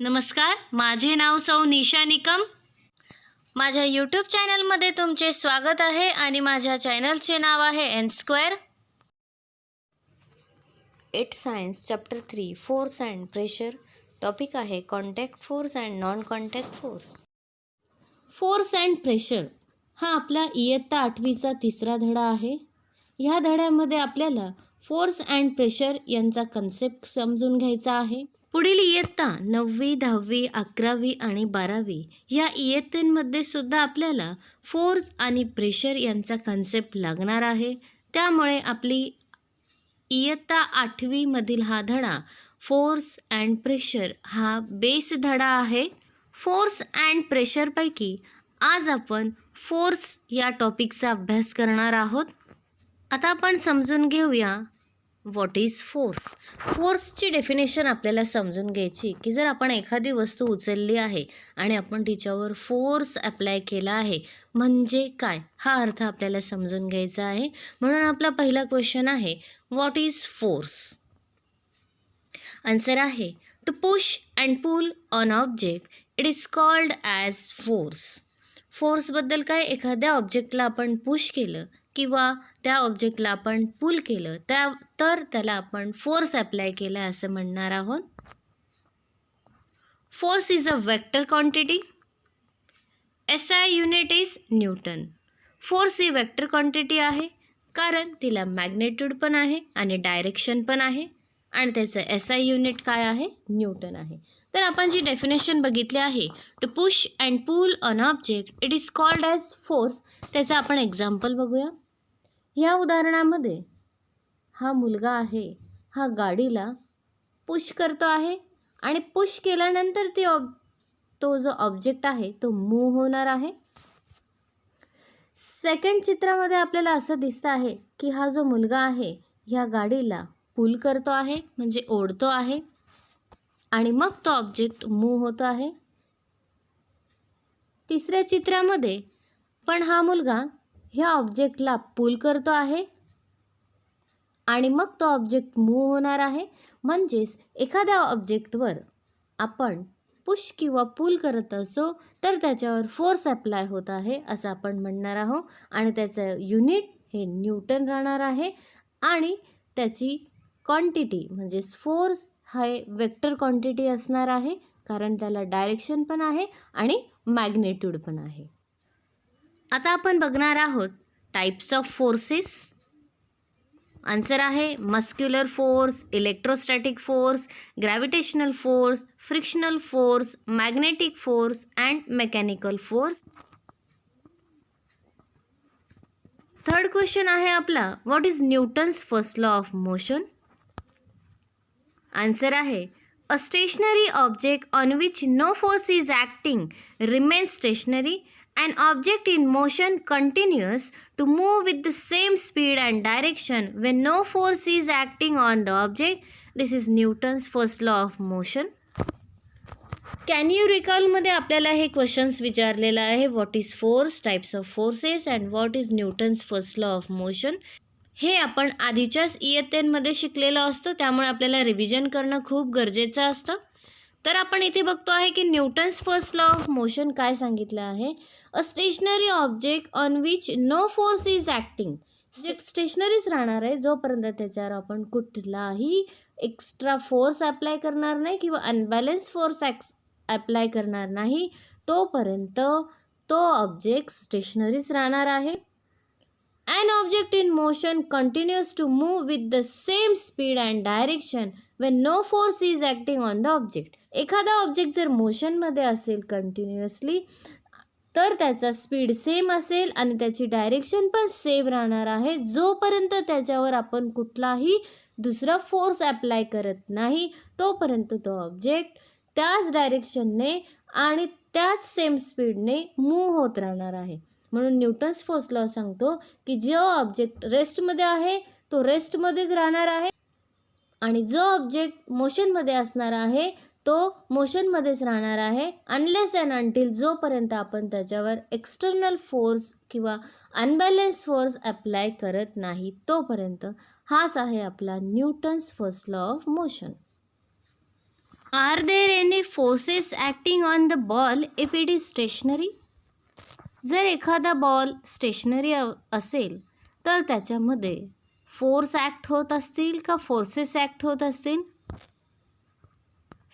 नमस्कार, माझे नाव सौ निशा निकम. माझ्या यूट्यूब चॅनलमध्ये तुमचे स्वागत आहे आणि माझ्या चॅनलचे नाव आहे N square. 8 science chapter 3 force and pressure. Topic आहे contact force and non contact force. Force and pressure हा आपला इयत्ता 8वीचा तिसरा धडा आहे. ह्या धड्यामध्ये आपल्याला फोर्स अँड प्रेशर यांचा कन्सेप्ट समजून घ्यायचा आहे. पुढील इयत्ता 9वी, 10वी, 11वी आणि 12वी या इयत्तेमध्ये सुद्धा आपल्याला फोर्स आणि प्रेशर यांचा कन्सेप्ट लागणार आहे. त्यामुळे आपली इयत्ता 8वीमधील हा धडा फोर्स अँड प्रेशर हा बेस धडा आहे. फोर्स अँड प्रेशरपैकी आज आपण फोर्स या टॉपिकचा अभ्यास करणार आहोत. आता आपण समजून घेऊया व्हॉट इज फोर्स. फोर्सची डेफिनेशन आपल्याला समजून घ्यायची की जर आपण एखादी वस्तू उचलली आहे आणि आपण तिच्यावर फोर्स अप्लाय केला आहे म्हणजे काय, हा अर्थ आपल्याला समजून घ्यायचा आहे. म्हणून आपला पहिला क्वेश्चन आहे व्हॉट इज फोर्स. आन्सर आहे to push and pull on object it is called as force. फोर्सबद्दल काय, एखाद्या ऑब्जेक्टला आपण पुश केलं किंवा त्या ऑब्जेक्टला आपण पुल केलं तर त्याला आपण फोर्स अप्लाय केला असं म्हणणार आहोत. Force is a vector quantity. SI unit is Newton. Force he vector quantity आहे कारण तिला मॅग्नेट्यूड पण आहे आणि डायरेक्शन पण आहे आणि त्याचं SI युनिट काय आहे, न्यूटन आहे. तर आपण जी डेफिनेशन बघितली आहे to push and pull on object it is called as force, त्याचं आपण एक्झाम्पल बघूया. ह्या उदाहरणामध्ये हा मुलगा आहे, हा गाडीला पुश करतो आहे आणि पुश केल्यानंतर तो जो ऑब्जेक्ट आहे तो मूव्ह होणार आहे. सेकंड चित्रामध्ये आपल्याला असं दिसतं आहे की हा जो मुलगा आहे ह्या गाडीला पुल करतो आहे म्हणजे ओढतो आहे आणि मग तो ऑब्जेक्ट मूव्ह होतो आहे. तिसऱ्या चित्रामध्ये पण हा मुलगा ह्या ऑब्जेक्टला पुल करतो आहे आणि मग तो ऑब्जेक्ट मूव्ह होणार आहे. म्हणजेच एखाद्या ऑब्जेक्टवर आपण पुश किंवा पुल करत असो तर त्याच्यावर फोर्स अप्लाय होत आहे असं आपण म्हणणार आहोत आणि त्याचं युनिट हे न्यूटन राहणार आहे आणि त्याची क्वांटिटी म्हणजेच फोर्स हा वेक्टर क्वांटिटी असणार आहे कारण त्याला डायरेक्शन पण आहे आणि मॅग्नेट्यूड पण आहे. आता आपण बघणार आहोत टाइप्स ऑफ फोर्सेस. आन्सर आहे muscular force, electrostatic force, gravitational force, frictional force, magnetic force and mechanical force. Third question आहे आपला what is Newton's first law of motion. Answer आहे a stationary object on which no force is acting remains stationary. An object in motion continues to move with the same speed and direction when no force is acting on the object. This is Newton's first law of motion. Can you recall मध्ये आपल्याला हे questions विचारलेलं आहे what is force, types of forces and what is Newton's first law of motion. हे आपण आधीच्याच इयत्तेमध्ये शिकलेलं असतं त्यामुळे आपल्याला रिव्हिजन करणं खूप गरजेचं असतं. तर आपण इथे बघतो आहे की Newton's first law of motion काय सांगितलं आहे. A stationary object on which no force is acting. स्टेशनरीच राहणार आहे जोपर्यंत त्याच्यावर आपण कुठलाही एक्स्ट्रा फोर्स अप्लाय करणार नाही किंवा अनबॅलन्स फोर्स अप्लाय करणार नाही तोपर्यंत तो ऑब्जेक्ट स्टेशनरीच राहणार आहे. An object in motion continues to move with the same speed and direction when no force is acting on the object. एखादा ऑब्जेक्ट जर मोशनमध्ये असेल कंटिन्युअसली तर त्याचा स्पीड सेम असेल आणि त्याची डायरेक्शन पण सेम राहणार आहे जोपर्यंत त्याच्यावर आपण कुठलाही दुसरा फोर्स अप्लाय करत नाही तोपर्यंत तो ऑब्जेक्ट त्याच डायरेक्शनने आणि त्याच सेम स्पीडने मूव्ह होत राहणार आहे. म्हणून न्यूटन्स फर्स्ट लॉ सांगतो की जो ऑब्जेक्ट रेस्टमध्ये आहे तो रेस्टमध्येच राहणार आहे आणि जो ऑब्जेक्ट मोशनमध्ये असणार आहे तो मोशनमध्येच राहणार आहे अनलेस अँड अंटिल जोपर्यंत आपण त्याच्यावर एक्सटर्नल फोर्स किंवा अनबॅलन्स फोर्स अप्लाय करत नाही तोपर्यंत. हाच आहे आपला Newton's first law of motion. Are there any forces acting on the ball if it is stationary? जर एखादा बॉल स्टेशनरी असेल तर त्याच्यामध्ये फोर्स ॲक्ट होत असतील का फोर्सेस ॲक्ट होत असतील?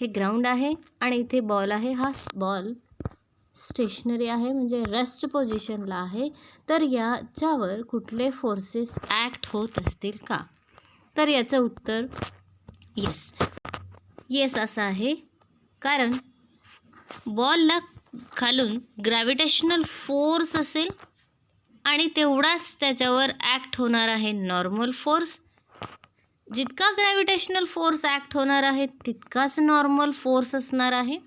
हे ग्राउंड आहे आणि इथे बॉल आहे. हा बॉल स्टेशनरी आहे म्हणजे रेस्ट पोझिशनला आहे. तर याच्यावर कुठले फोर्सेस ॲक्ट होत असतील का? तर याचं उत्तर येस असं आहे. कारण बॉलला खालून ग्रॅव्हिटेशनल फोर्स असेल आणि तेवढाच त्याच्यावर ॲक्ट होणार आहे नॉर्मल फोर्स. जितका ग्रॅव्हिटेशनल फोर्स ॲक्ट होणार आहे तितकाच नॉर्मल फोर्स असणार आहे.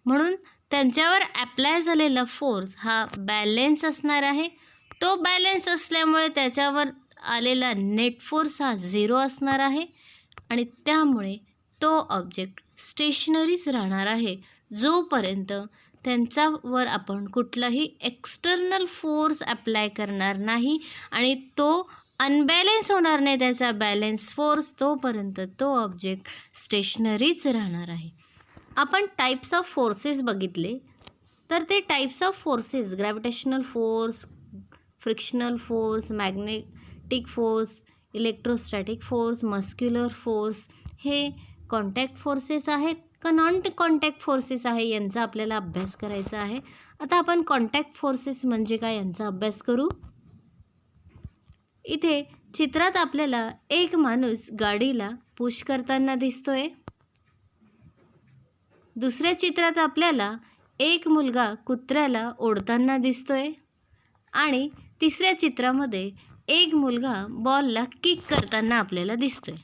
म्हणून त्यांच्यावर ॲप्लाय झालेला फोर्स हा बॅलेन्स असणार आहे. तो बॅलेन्स असल्यामुळे त्याच्यावर आलेला नेट फोर्स हा 0 असणार आहे आणि त्यामुळे तो ऑब्जेक्ट स्टेशनरीच राहणार आहे जोपर्यंत त्यांच्यावर आपण कुठलाही एक्सटर्नल फोर्स ॲप्लाय करणार नाही आणि तो अनबॅलेन्स होणार नाही त्याचा बॅलेन्स फोर्स, तोपर्यंत तो ऑब्जेक्ट स्टेशनरीच राहणार आहे. आपण टाईप्स ऑफ फोर्सेस बघितले. तर ते types of forces gravitational force, frictional force, magnetic force, electrostatic force, muscular force हे कॉन्टॅक्ट फोर्सेस आहेत का नॉन कॉन्टॅक्ट फोर्सेस आहे यांचा आपल्याला अभ्यास करायचा आहे. आता आपण कॉन्टॅक्ट फोर्सेस म्हणजे काय यांचा अभ्यास करू. इथे चित्रात आपल्याला एक माणूस गाडीला पुश करताना दिसतोय. दुसऱ्या चित्रात आपल्याला एक मुलगा कुत्र्याला ओढताना दिसतोय आणि तिसऱ्या चित्रामध्ये एक मुलगा बॉलला किक करताना आपल्याला दिसतोय.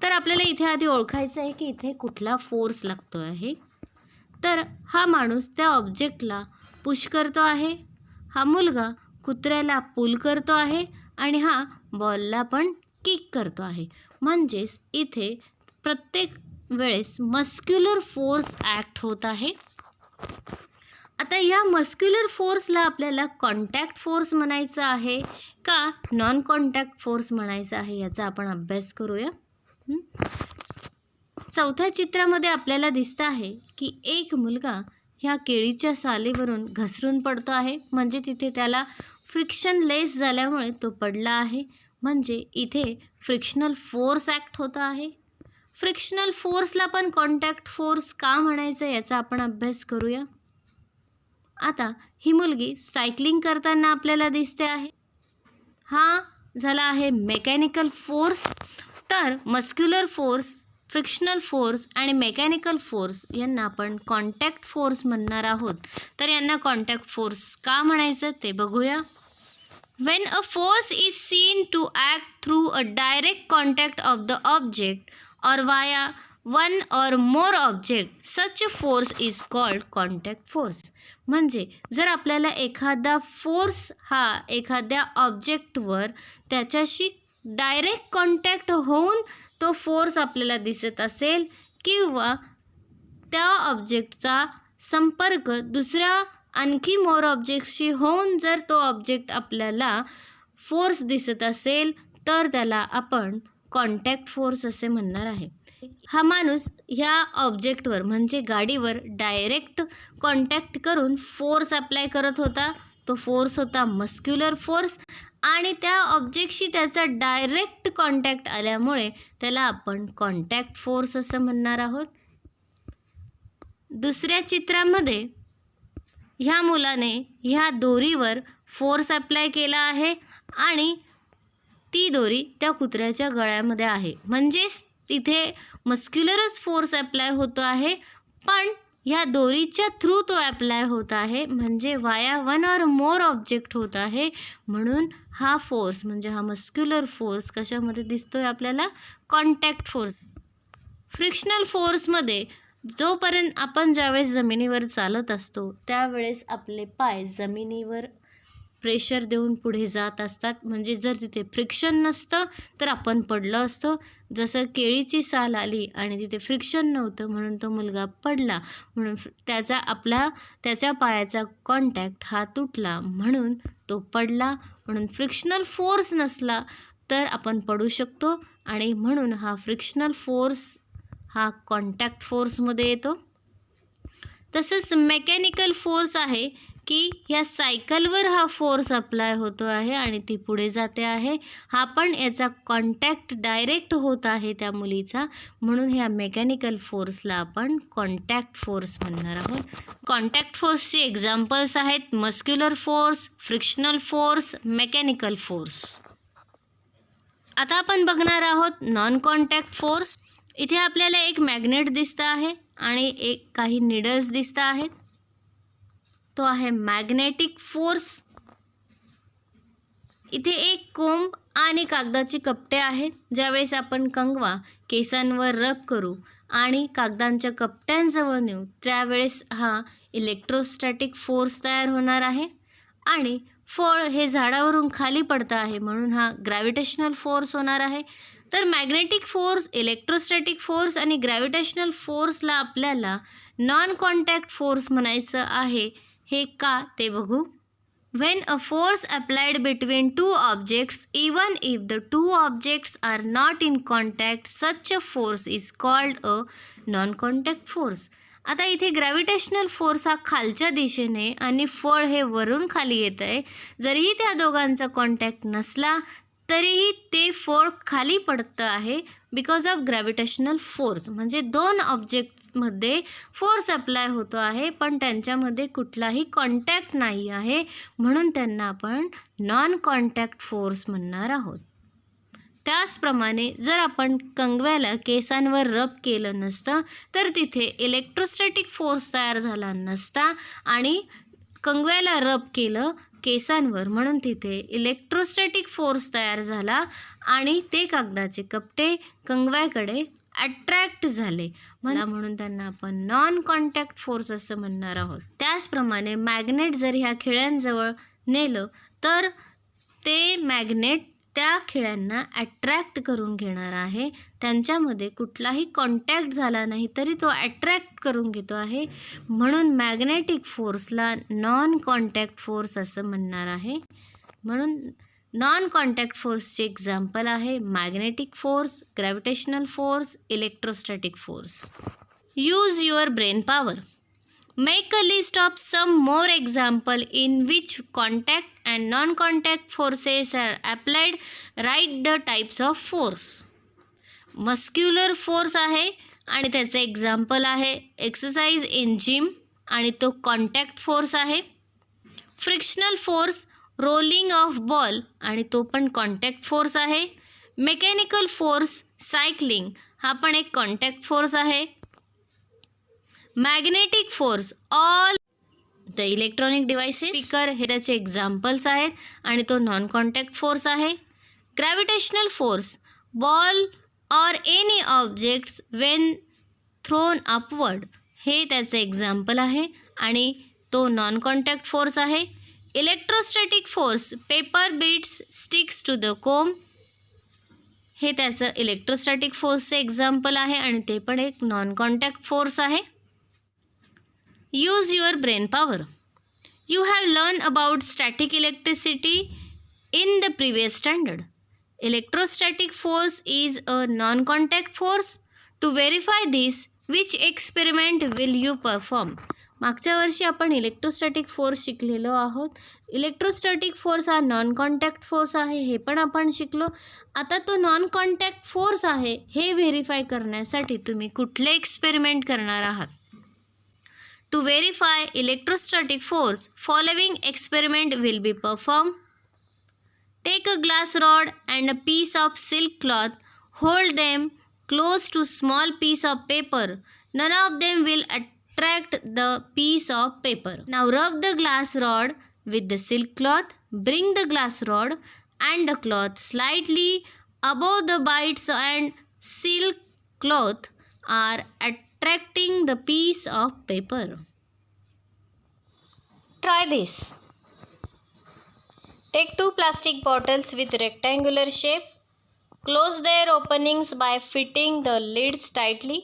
तर आपल्याला इथे आधी ओळखायचं आहे की इथे कुठला फोर्स लागतो आहे. तर हा माणूस त्या ऑब्जेक्टला पुश करतो आहे, हा मुलगा कुत्र्याला पुल करतो आहे आणि हा बॉलला पण किक करतो आहे. म्हणजेच इथे प्रत्येक वेळेस मस्क्युलर फोर्स ॲक्ट होत आहे. आता या मस्क्युलर फोर्सला आपल्याला कॉन्टॅक्ट फोर्स म्हणायचं आहे का नॉन कॉन्टॅक्ट फोर्स म्हणायचं आहे याचा आपण अभ्यास करूया. चौथ्या चित्रामध्ये आपल्याला दिसतं आहे की एक मुलगा ह्या केळीच्या सालीवरून घसरून पडतो आहे. म्हणजे तिथे त्याला फ्रिक्शन लेस झाल्यामुळे तो पडला आहे. म्हणजे इथे फ्रिक्शनल फोर्स ॲक्ट होत आहे. फ्रिक्शनल फोर्सला पण कॉन्टॅक्ट फोर्स का म्हणायचं याचा आपण अभ्यास करूया. आता ही मुलगी सायकलिंग करताना आपल्याला दिसते आहे. हा झाला आहे मेकॅनिकल फोर्स. तर मस्क्युलर फोर्स, फ्रिक्शनल फोर्स आणि मेकॅनिकल फोर्स यांना आपण कॉन्टॅक्ट फोर्स म्हणणार आहोत. तर यांना कॉन्टॅक्ट फोर्स का म्हणायचं ते बघूया. When a force is seen to act through a direct contact of the object or via one or more object, such a force is called contact force. म्हणजे जर आपल्याला एखादा फोर्स हा एखाद्या ऑब्जेक्टवर त्याच्याशी डायरेक्ट कॉन्टॅक्ट होऊन तो फोर्स आपल्याला दिसत असेल किंवा त्या ऑब्जेक्टचा संपर्क दुसऱ्या आणखी मोर ऑब्जेक्टशी होऊन जर तो ऑब्जेक्ट आपल्याला फोर्स दिसत असेल तर त्याला आपण कॉन्टॅक्ट फोर्स असे म्हणणार आहे. हा माणूस ह्या ऑब्जेक्टवर म्हणजे गाडीवर डायरेक्ट कॉन्टॅक्ट करून फोर्स अप्लाय करत होता. तो फोर्स होता मस्क्युलर फोर्स आणि त्या ऑब्जेक्टशी त्याचा डायरेक्ट कॉन्टॅक्ट आल्यामुळे त्याला आपण कॉन्टॅक्ट फोर्स असं म्हणणार आहोत. दुसऱ्या चित्रामध्ये ह्या मुलाने ह्या दोरीवर फोर्स अप्लाय केला आहे आणि ती दोरी त्या कुत्र्याच्या गळ्यामध्ये आहे. म्हणजेच तिथे मस्क्युलरच फोर्स अप्लाय होतो आहे पण ह्या दोरीच्या थ्रू तो अप्लाय होत आहे. म्हणजे वाया वन ऑर मोर ऑब्जेक्ट होत आहे. म्हणून हा फोर्स म्हणजे हा मस्क्युलर फोर्स कशामध्ये दिसतोय आपल्याला कॉन्टॅक्ट फोर्स. फ्रिक्शनल फोर्समध्ये जोपर्यंत आपण ज्यावेळेस जमिनीवर चालत असतो त्यावेळेस आपले पाय जमिनीवर प्रेशर देऊन पुढे जात असतात. म्हणजे जर तिथे फ्रिक्शन नसतं तर आपण पडलो असतो. जसं केळीची साल आली आणि तिथे फ्रिक्शन नव्हतं म्हणून तो मुलगा पडला. म्हणून त्याच्या पायाचा कॉन्टॅक्ट हा तुटला म्हणून तो पडला. म्हणून फ्रिक्शनल फोर्स नसला तर आपण पडू शकतो आणि म्हणून हा फ्रिक्शनल फोर्स हा कॉन्टॅक्ट फोर्समध्ये येतो. तसंच मेकॅनिकल फोर्स आहे की ह्या सायकलवर हा फोर्स अप्लाय होतो आहे आणि ती पुढे जाते आहे. हा पण याचा कॉन्टॅक्ट डायरेक्ट होत आहे त्या मुलीचा, म्हणून ह्या मेकॅनिकल फोर्सला आपण कॉन्टॅक्ट फोर्स म्हणणार आहोत. कॉन्टॅक्ट फोर्सचे एक्झाम्पल्स आहेत muscular force, frictional force, mechanical force. आता आपण बघणार आहोत नॉन कॉन्टॅक्ट फोर्स. इथे आपल्याला एक मॅग्नेट दिसतं आहे आणि काही निडल्स दिसत आहेत. तो आहे मॅग्नेटिक फोर्स. इथे एक कोंब आणि कागदाचे कपटे आहेत. ज्यावेळेस आपण कंगवा केसांवर रब करू आणि कागदांच्या कपट्यांजवळ नेऊ त्यावेळेस हा इलेक्ट्रोस्टॅटिक फोर्स तयार होणार आहे आणि फळ हे झाडावरून खाली पडतं आहे, म्हणून हा ग्रॅव्हिटेशनल फोर्स होणार आहे. तर मॅग्नेटिक फोर्स, इलेक्ट्रोस्टॅटिक फोर्स आणि ग्रॅव्हिटेशनल फोर्सला आपल्याला नॉन कॉन्टॅक्ट फोर्स म्हणायचं आहे. हे का ते बघू. When a force applied between two objects, even if the two objects are not in contact, such a force is called a non-contact force. आता इथे ग्रॅव्हिटेशनल फोर्स हा खालच्या दिशेने आणि फळ हे वरून खाली येत आहे. जरीही त्या दोघांचा कॉन्टॅक्ट नसला तरीही ते फळ खाली पडतं आहे बिकॉज ऑफ ग्रॅव्हिटेशनल फोर्स. म्हणजे दोन ऑब्जेक्टमध्ये फोर्स अप्लाय होतो आहे पण त्यांच्यामध्ये कुठलाही कॉन्टॅक्ट नाही आहे, म्हणून त्यांना आपण नॉन कॉन्टॅक्ट फोर्स म्हणणार आहोत. त्याचप्रमाणे जर आपण कंगव्याला केसांवर रब केलं नसतं तर तिथे इलेक्ट्रोस्टॅटिक फोर्स तयार झाला नसता आणि कंगव्याला रब केलं केसांवर म्हणून तिथे इलेक्ट्रोस्टॅटिक फोर्स तयार झाला आणि ते कागदाचे कपटे कंगव्याकडे अट्रॅक्ट झाले, म्हणून त्यांना आपण नॉन कॉन्टॅक्ट फोर्स असं म्हणणार आहोत. त्याचप्रमाणे मॅग्नेट जर ह्या खिळ्यांजवळ नेलं तर ते मॅग्नेट त्या खिळ्यांना अट्रॅक्ट करून घेणार आहे. त्यांच्यामध्ये कुठलाही कॉन्टॅक्ट झाला नाही तरी तो अट्रॅक्ट करून घेतो आहे, म्हणून मॅग्नेटिक फोर्सला नॉन कॉन्टॅक्ट फोर्स असं म्हणणार आहे. म्हणून नॉन कॉन्टॅक्ट फोर्सचे एक्झाम्पल आहे magnetic force, gravitational force, electrostatic force. Use your brain power. Make a list of some more example in which contact and non-contact forces are applied. Write the types of force. Muscular force आहे आणि त्याचे example आहे exercise in gym आणि तो contact force आहे. Frictional force, rolling of ball आणि तो पण कॉन्टॅक्ट फोर्स आहे. मेकॅनिकल फोर्स, सायकलिंग हा पण एक कॉन्टॅक्ट फोर्स आहे. Magnetic force, all the electronic devices, speaker हे त्याचे एक्झाम्पल्स आहेत आणि तो नॉन कॉन्टॅक्ट फोर्स आहे. Gravitational force, ball or any objects when thrown upward हे त्याचे एक्झाम्पल आहे आणि तो नॉन कॉन्टॅक्ट फोर्स आहे. Electrostatic force, paper bits sticks to the कोम हे त्याचं इलेक्ट्रोस्टॅटिक फोर्सचे एक्झाम्पल आहे आणि ते पण एक नॉन कॉन्टॅक्ट फोर्स आहे. Use your brain power. You have learned about static electricity in the previous standard. Electrostatic force is a non-contact force. To verify this, which experiment will you perform? मागच्या वर्षी आपण electrostatic force शिकलेलो आहोत. Electrostatic force हा non contact force आहे हे पण आपण शिकलो. आता तो नॉन कॉन्टॅक्ट फोर्स आहे हे व्हेरीफाय करण्यासाठी तुम्ही कुठले एक्सपेरिमेंट करणार आहात. To verify electrostatic force, following experiment will be performed. Take a glass rod and a piece of silk cloth. Hold them close to small piece of paper. None of them will attract the piece of paper. Now rub the glass rod with the silk cloth. Bring the glass rod and the cloth slightly above the bites and silk cloth are attracting the piece of paper. Try this. Take 2 plastic bottles with rectangular shape. Close their openings by fitting the lids tightly.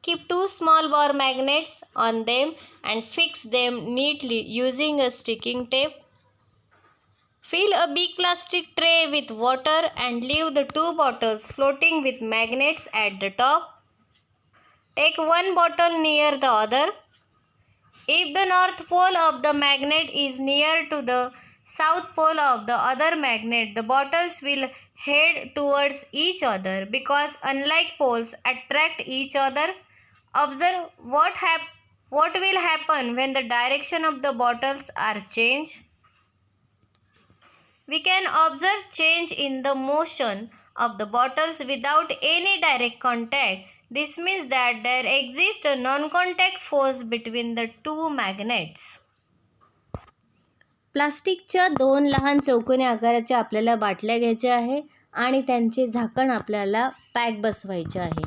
Keep 2 small bar magnets on them and fix them neatly using a sticking tape. Fill a big plastic tray with water and leave the 2 bottles floating with magnets at the top. Take one bottle near the other. If the north pole of the magnet is near to the south pole of the other magnet, the bottles will head towards each other because unlike poles attract each other. Observe what will happen when the direction of the bottles are changed. We can observe change in the motion of the bottles without any direct contact. This means that there exists a non-contact force between the two magnets. प्लास्टिकच्या 2 लहान चौकोनी आकाराच्या आपल्याला बाटल्या घ्यायच्या आहे आणि त्यांचे झाकण आपल्याला पॅक बसवायचे आहे.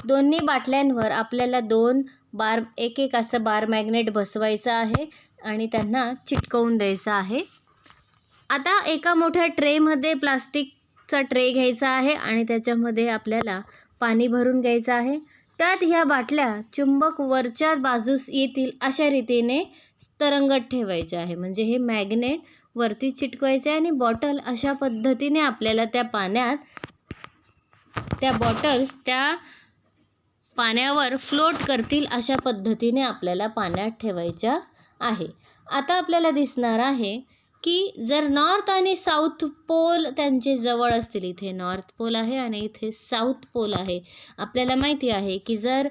दोन्ही बाटल्यांवर आपल्याला 2 बार एक असं बार मॅग्नेट बसवायचं आहे आणि त्यांना चिटकवून द्यायचं आहे. आता एका मोठ्या ट्रेमध्ये प्लास्टिकचा ट्रे घ्यायचा आहे आणि त्याच्यामध्ये आपल्याला पाणी भरून घ्यायचं आहे. त्यात ह्या बाटल्या चुंबक वरच्या बाजूस येतील अशा रीतीने तरंगत ठेवायचे आहे. म्हणजे हे मॅग्नेट वरती चिटकवायचे आणि बॉटल अशा पद्धतीने आपल्याला त्या बॉटल्स त्या पाण्यावर फ्लोट करतील अशा पद्धतीने आपल्याला पाण्यात ठेवायच्या आहे. आता आपल्याला दिसणार आहे की जर नॉर्थ आणि साऊथ पोल त्यांचे जवळ असतील, इथे नॉर्थ पोल आहे आणि इथे साऊथ पोल आहे. आपल्याला माहिती आहे की जर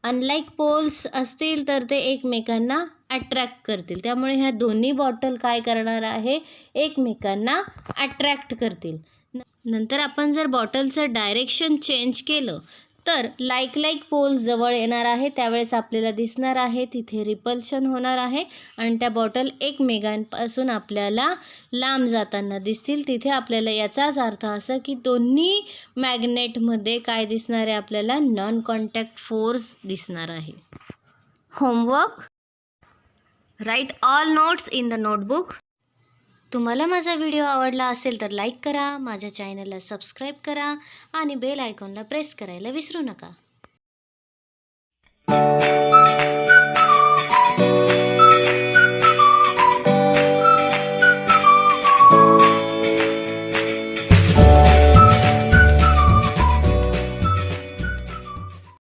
अनलाईक पोल्स असतील तर ते एकमेकांना अट्रॅक्ट करतील. त्यामुळे ह्या दोन्ही बॉटल काय करणार आहे, एकमेकांना अट्रॅक्ट करतील. नंतर आपण जर बॉटलचं डायरेक्शन चेंज केलं तर लाईक पोल जवळ येणार आहे. त्यावेळेस आपल्याला दिसणार आहे तिथे रिपल्शन होणार आहे आणि त्या बॉटल एकमेकांपासून आपल्याला लांब जाताना दिसतील. तिथे आपल्याला याचाच अर्थ असं की दोन्ही मॅग्नेटमध्ये काय दिसणार आहे, आपल्याला नॉन कॉन्टॅक्ट फोर्स दिसणार आहे. Homework, write all notes in the notebook. तुम्हाला माझा व्हिडिओ आवडला असेल तर लाईक करा, माझ्या चॅनलला सबस्क्राईब करा आणि बेल आयकॉनला प्रेस करायला विसरू नका.